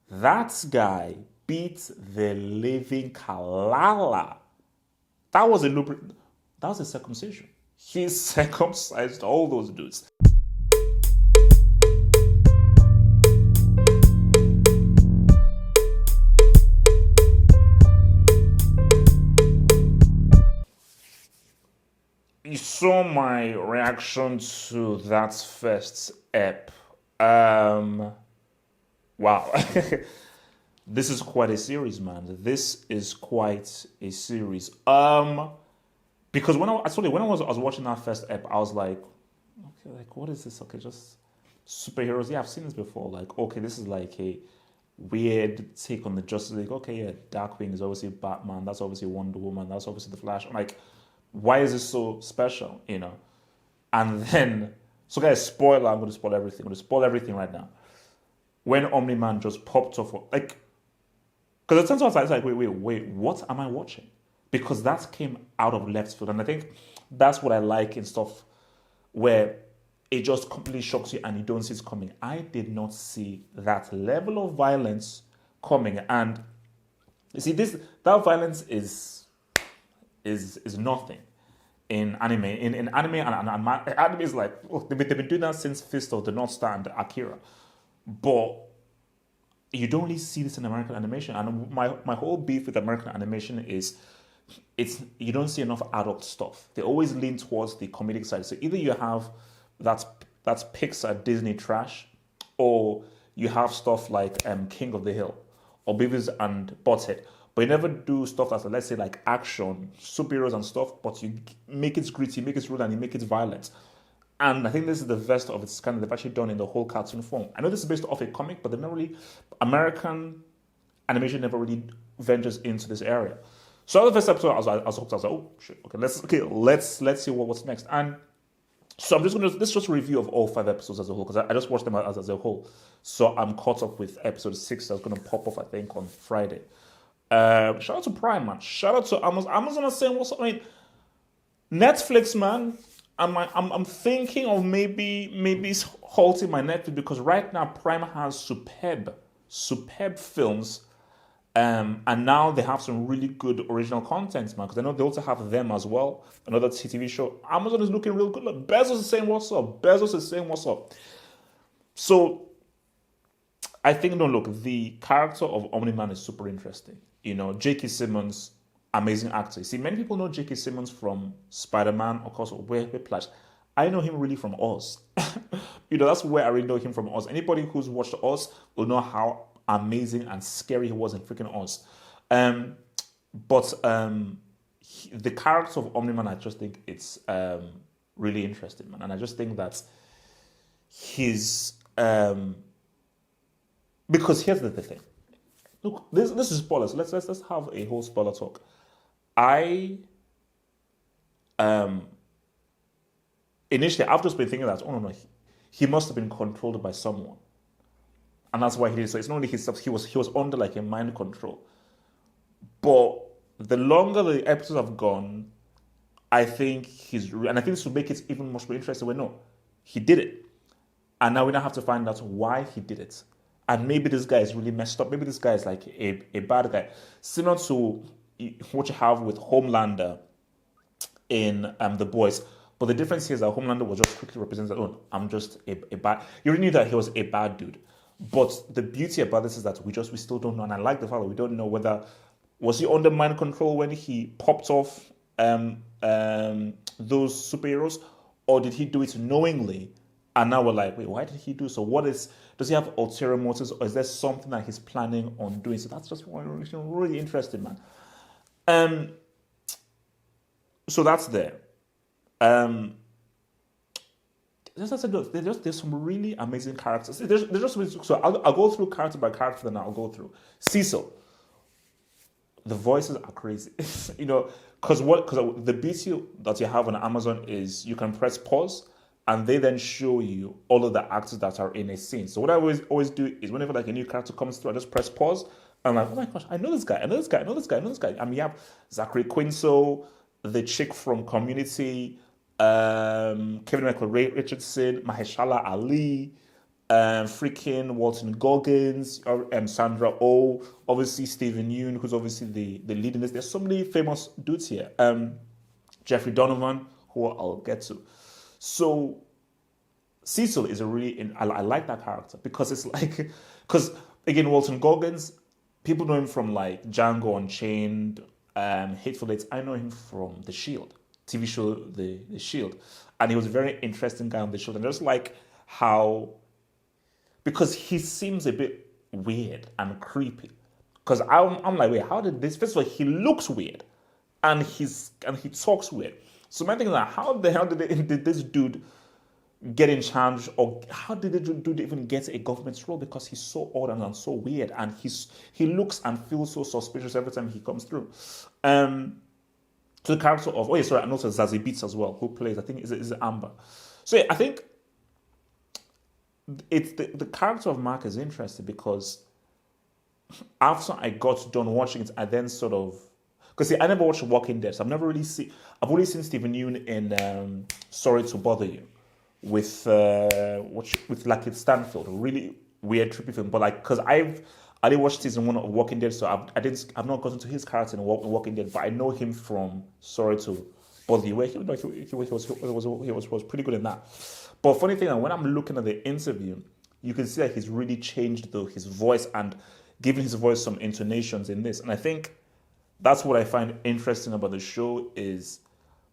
That guy beat the living Kalala. That was a that was a circumcision. He circumcised all those dudes. You saw my reaction to that first ep. Wow. This is quite a series, man. This is quite a series. Because when I was watching that first ep, I was like, okay, like what is this? Okay, just superheroes. Yeah, I've seen this before. Like, okay, this is like a weird take on the Justice League. Okay, yeah, Darkwing is obviously Batman. That's obviously Wonder Woman. That's obviously the Flash. I'm like, why is this so special? And then, so guys, spoiler. I'm going to spoil everything. I'm going to spoil everything right now. When Omni-Man just popped off, like, because it turns out it's like, wait, what am I watching? Because that came out of left field, and I think that's what I like in stuff where it just completely shocks you and you don't see it coming. I did not see that level of violence coming, and you see that violence is nothing in anime. In anime and anime is like they've been doing that since Fist of the North Star and Akira, but you don't really see this in American animation. And my whole beef with American animation is you don't see enough adult stuff. They always lean towards the comedic side. So either you have that's Pixar Disney trash, or you have stuff like King of the Hill or Beavis and Butthead. But you never do stuff that's, let's say, like action, superheroes and stuff, but you make it gritty, make it rude, and you make it violent. And I think this is the best of its kind they've actually done in the whole cartoon form. I know this is based off a comic, but they've never really, American animation never really ventures into this area. So the first episode, I was hooked. I was like, oh shit, okay, let's see what's next. And so this is just a review of all 5 episodes as a whole, because I just watched them as a whole. So I'm caught up with episode 6 that's gonna pop off, I think, on Friday. Shout out to Prime, man. Shout out to Amazon. Amazon is saying what's up. I mean, Netflix, man. I'm thinking of maybe halting my Netflix, because right now Prime has superb films, and now they have some really good original content, man. Because I know they also have them as well, another TV show. Amazon is looking real good. Look, Bezos is saying what's up. Bezos is saying what's up. So I think, no, look, the character of Omni-Man is super interesting. J.K. Simmons, amazing actor. See, many people know J.K. Simmons from Spider-Man, of course, Whiplash. I know him really from Oz. That's where I really know him from Oz. Anybody who's watched Oz will know how amazing and scary he was in freaking Oz. But the character of Omni-Man, I just think it's really interesting, man. And I just think that he's... because here's the thing. Look, this is spoilers. Let's have a whole spoiler talk. Initially I've just been thinking that, oh no, he must have been controlled by someone, and that's why he did it. So it's not only his stuff. He was under like a mind control. But the longer the episodes have gone, I think and I think this will make it even much more interesting. No, he did it, and now we now have to find out why he did it. And maybe this guy is really messed up. Maybe this guy is like a bad guy. Similar to what you have with Homelander in The Boys. But the difference here is that Homelander was just quickly represented, oh, I'm just a bad... You already knew that he was a bad dude. But the beauty about this is that we still don't know. And I like the fact that we don't know whether... Was he under mind control when he popped off those superheroes? Or did he do it knowingly? And now we're like, wait, why did he do so? Does he have ulterior motives, or is there something that he's planning on doing? So that's just really interesting, man. So that's there. As I said, look, there's some really amazing characters. So I'll go through character by character, then I'll go through Cecil. The voices are crazy, because the beauty that you have on Amazon is you can press pause, and they then show you all of the actors that are in a scene. So what I always do is whenever like a new character comes through, I just press pause. And I'm like, oh my gosh, I know this guy. I mean, you have Zachary Quinto, the chick from Community, Kevin Michael Ray Richardson, Mahershala Ali, freaking Walton Goggins, Sandra Oh, obviously Stephen Yeun, who's obviously the lead in this. There's so many famous dudes here. Jeffrey Donovan, who I'll get to. So Cecil is a really, I like that character because it's like, because again, Walton Goggins, people know him from like Django Unchained, Hateful Eight. I know him from The Shield, TV show The Shield. And he was a very interesting guy on The Shield. And just like how, because he seems a bit weird and creepy. Because I'm like, wait, how did this, first of all, he looks weird and he talks weird. So my thing is like, how the hell did this dude get in charge, or how did the dude even get a government role? Because he's so odd and so weird, and he looks and feels so suspicious every time he comes through. To the character of, and also Zazie Beetz as well, who plays, I think is Amber. So yeah, I think it's the character of Mark is interesting because after I got done watching it, I then sort of, because I never watched Walking Dead, so I've only seen Stephen Yeun in Sorry to Bother You with Lakeith Stanfield, a really weird trippy film. But like, because I didn't watch season 1 of Walking Dead, so I've not gotten to his character in Walking Dead, but I know him from Sorry to Bother You, where he was pretty good in that. But funny thing, when I'm looking at the interview, you can see that he's really changed his voice and given his voice some intonations in this. And I think that's what I find interesting about the show is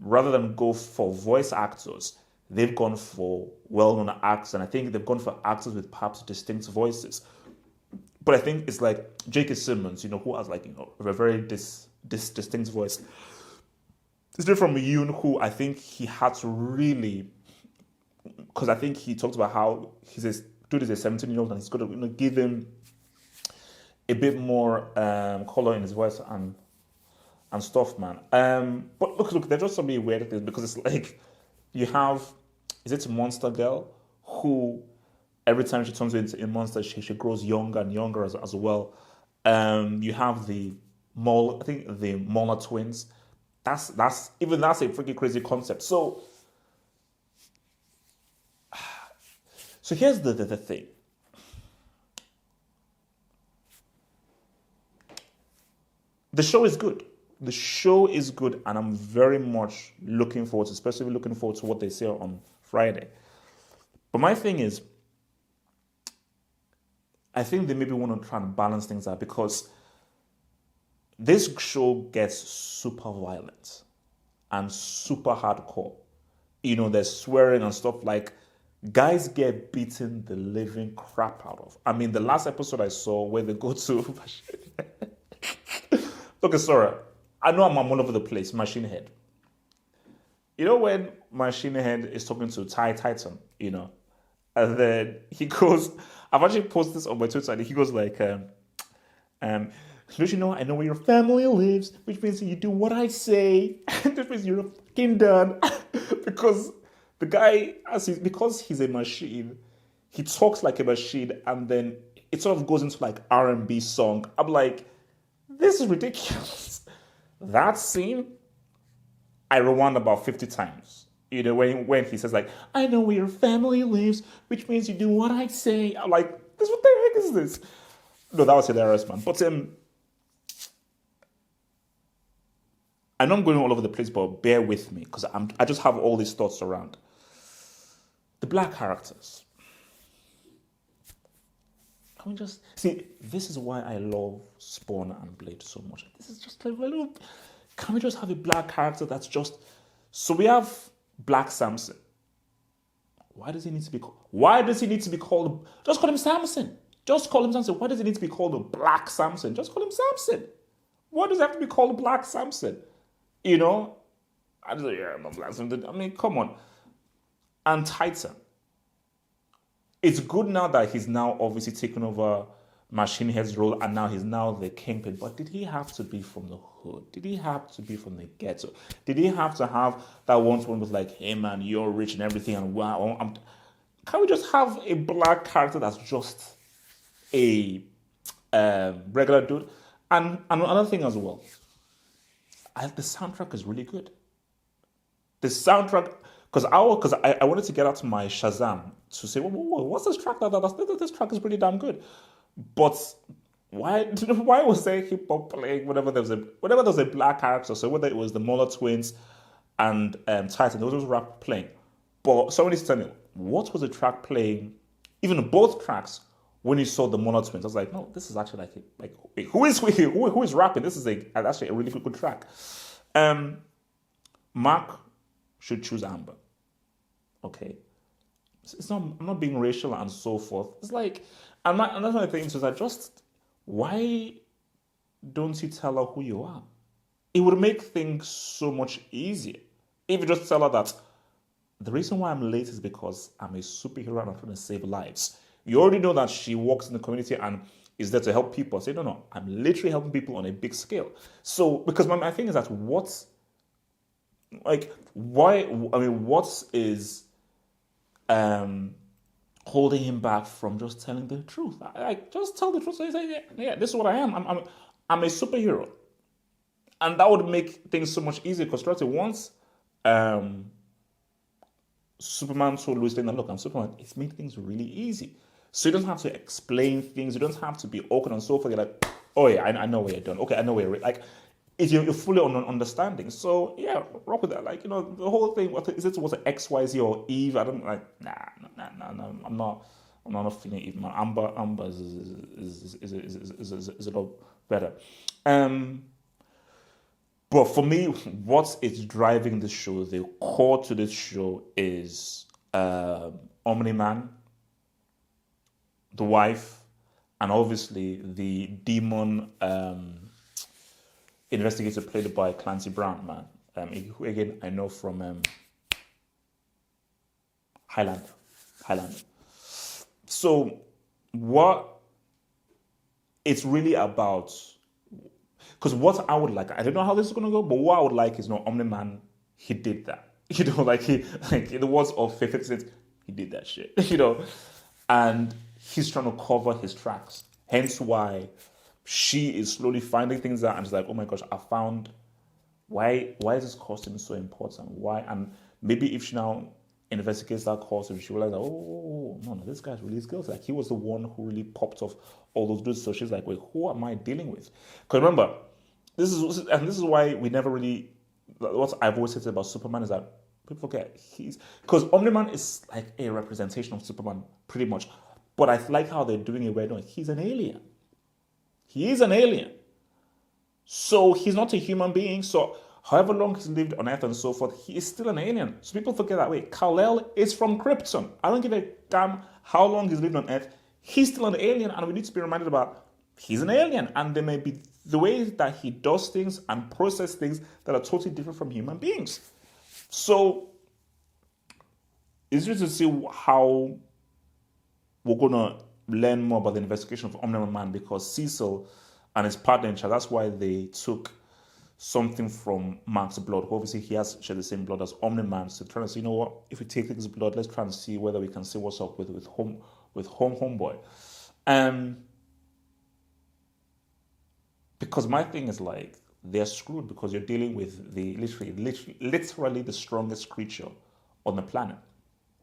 rather than go for voice actors, they've gone for well-known actors, and I think they've gone for actors with perhaps distinct voices. But I think it's like J.K. Simmons, who has like a very distinct voice. It's different from Yoon, who I think he had to really, because I think he talked about how dude is a 17-year-old and he's got to give him a bit more color in his voice and stuff, man. But look, there's just so many weird things because it's like you have, is it Monster Girl, who every time she turns into a monster, she grows younger and younger as well. You have the Mola twins. That's a freaking crazy concept. So here's the thing. The show is good. The show is good, and I'm very much especially looking forward to what they say on Friday. But my thing is, I think they maybe want to try and balance things out because this show gets super violent and super hardcore. There's swearing and stuff, like guys get beaten the living crap out of. I mean, the last episode I saw where they go to okay, sorry. I know I'm all over the place. Machine Head. When Machine Head is talking to Titan, and then he goes, I've actually posted this on my Twitter, and he goes like, don't you know, I know where your family lives, which means you do what I say, which means you're fucking done. Because the guy, because he's a machine, he talks like a machine, and then it sort of goes into like R&B song. I'm like, this is ridiculous. That scene, I rewound about 50 times. When he says like, I know where your family lives, which means you do what I say. I'm like, what the heck is this? No, that was hilarious, man. But I know I'm going all over the place, but bear with me because I just have all these thoughts around the black characters. Can we just see? This is why I love Spawn and Blade so much. This is just like, can we just have a black character that's just? So we have Black Samson. Why does he need to be called? Just call him Samson. Just call him Samson. Why does he need to be called a Black Samson? Just call him Samson. Why does it have to be called Black Samson? I just like, yeah, I'm not Black Samson. I mean, come on. And Titan. It's good now that he's now obviously taken over Machine Head's role, and now he's the kingpin. But did he have to be from the hood? Did he have to be from the ghetto? Did he have to have that one with like, hey man, you're rich and everything, and wow, can we just have a black character that's just a regular dude? And another thing as well, the soundtrack is really good. The soundtrack, Because I wanted to get out to my Shazam to say, what's this track? This track is pretty damn good. But why why was there hip hop playing whenever there was a black character? So whether it was the Muller twins and Titan, there was always rap playing. But somebody tell me, what was the track playing? Even both tracks when you saw the Muller twins, I was like, no, this is actually wait, who is rapping? This is actually a really good track. Mark should choose Amber. Okay, it's not. I'm not being racial and so forth. It's like, another thing is that just why don't you tell her who you are? It would make things so much easier if you just tell her that the reason why I'm late is because I'm a superhero and I'm trying to save lives. You already know that she works in the community and is there to help people. I say, no, I'm literally helping people on a big scale. So, because my thing is that what is holding him back from just telling the truth? Just tell the truth. Say, yeah, this is what I am. I'm a superhero. And that would make things so much easier because once Superman told Lois Lane, look, I'm Superman, it's made things really easy. So you don't have to explain things, you don't have to be awkward and so forth. You're like, oh yeah, I know where you're done. Okay, I know where you're like you're fully on understanding. So yeah, rock with that. Like, the whole thing, was it XYZ or Eve? I don't like nah, I'm not feeling Eve, man. Amber is a lot better. But for me, what is driving the show, the core to this show is Omni-Man, the wife, and obviously the demon investigator played by Clancy Brown, man. Who again I know from Highlander. So what it's really about, because what I would like, I don't know how this is gonna go, but what I would like is Omni-Man, he did that. Like in the words of 50 Cent, he did that shit. And he's trying to cover his tracks. Hence why she is slowly finding things out and she's like, oh my gosh, I found why is this costume so important? Why? And maybe if she now investigates that costume, she realizes, oh no, this guy's really skilled. Like he was the one who really popped off all those dudes. So she's like, wait, who am I dealing with? Because remember, this is why we never really, what I've always said about Superman is that people forget because Omni-Man is like a representation of Superman pretty much. But I like how they're doing it right now. He's an alien. He is an alien. So he's not a human being. So however long he's lived on Earth and so forth, he is still an alien. So people forget that, wait, Kal-El is from Krypton. I don't give a damn how long he's lived on Earth. He's still an alien, and we need to be reminded about he's an alien. And there may be the way that he does things and process things that are totally different from human beings. So it's just to see how we're going to learn more about the investigation of Omni-Man, because Cecil and his partner in charge, that's why they took something from Mark's blood. Obviously, he has shared the same blood as Omni-Man. So trying to say, what, if we take his blood, let's try and see whether we can see what's up with Homeboy. Because my thing is like, they're screwed because you're dealing with the literally the strongest creature on the planet.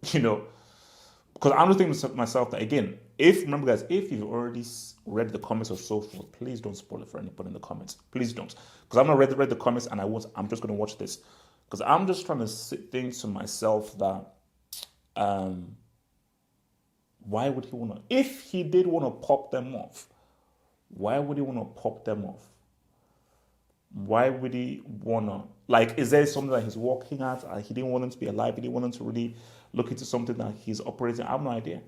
Because I'm just thinking to myself that, again, remember guys, if you've already read the comments or so forth, please don't spoil it for anybody in the comments. Please don't. Because I'm not read the comments and I'm just going to watch this. Because I'm just trying to think to myself that, why would he want to, if he did want to pop them off, why would he want to pop them off? Why would he want to, like, is there something that he's working at? He didn't want them to be alive. He didn't want them to really look into something that he's operating. I have no idea.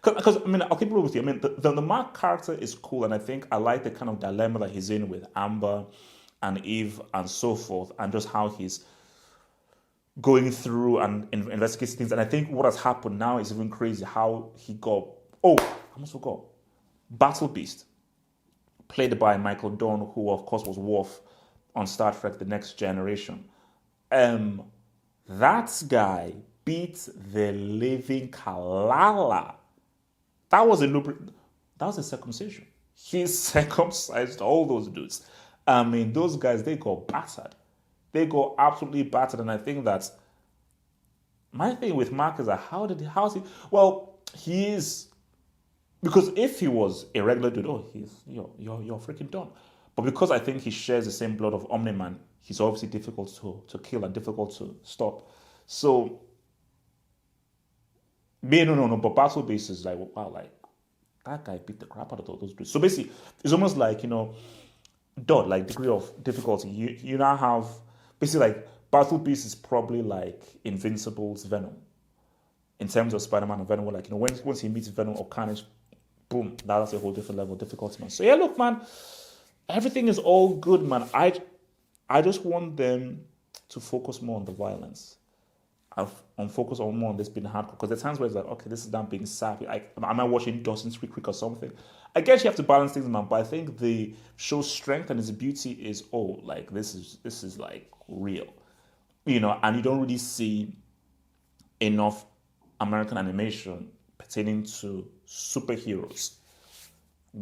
Because I'll keep it real with you. The Mark character is cool, and I think I like the kind of dilemma that he's in with Amber and Eve and so forth, and just how he's going through and investigating things. And I think what has happened now is even crazy. How he got, I almost forgot, Battle Beast, played by Michael Dorn, who of course was Worf on Star Trek: The Next Generation. That guy beat the living Kalala. That was a circumcision. He circumcised all those dudes. Those guys, they got battered. They got absolutely battered. And I think that my thing with Mark is that how is he? Well, he is because if he was a regular dude, oh, you're freaking done. But because I think he shares the same blood of Omni-Man, he's obviously difficult to kill and difficult to stop. So, no. But battle base is like wow, like that guy beat the crap out of all those dudes. So basically, it's almost like dot like degree of difficulty. You now have basically like battle beast is probably like Invincible's Venom in terms of Spider-Man and Venom. Like once he meets Venom or Carnage, boom, that's a whole different level of difficulty, man. So yeah, look, man, everything is all good, man. I just want them to focus more on the violence. I'm focused on more on this being hardcore because there's times where it's like, okay, this is done being sappy. Am I watching Dawson's Creek or something? I guess you have to balance things, man. But I think the show's strength and its beauty is like this is like real, and you don't really see enough American animation pertaining to superheroes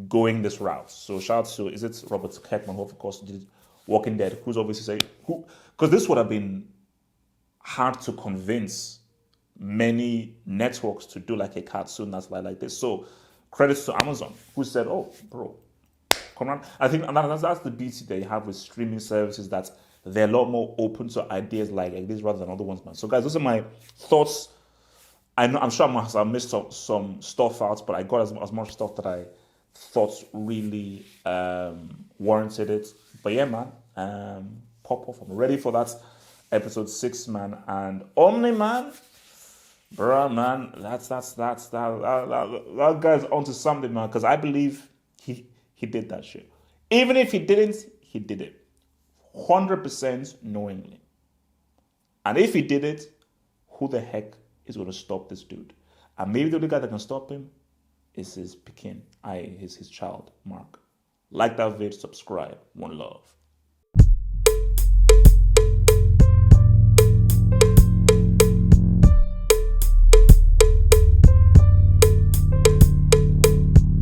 going this route. So shout out to is it Robert Kirkman, who of course did Walking Dead, who's obviously saying who because this would have been hard to convince many networks to do like a cartoon that's like this. So credits to Amazon, who said, "Oh, bro, come on." I think that's the beauty they have with streaming services, that they're a lot more open to ideas like this rather than other ones, man. So guys, those are my thoughts. I'm sure I missed some stuff out, but I got as much stuff that I thought really warranted it. But yeah, man, pop off. I'm ready for that episode 6, man. And Omni-Man, bruh, man, that guy's onto something, man. Because I believe he did that shit. Even if he didn't, he did it 100% knowingly. And if he did it, who the heck is going to stop this dude? And maybe the only guy that can stop him is his Pekin, his child, Mark. Like that vid, subscribe, one love.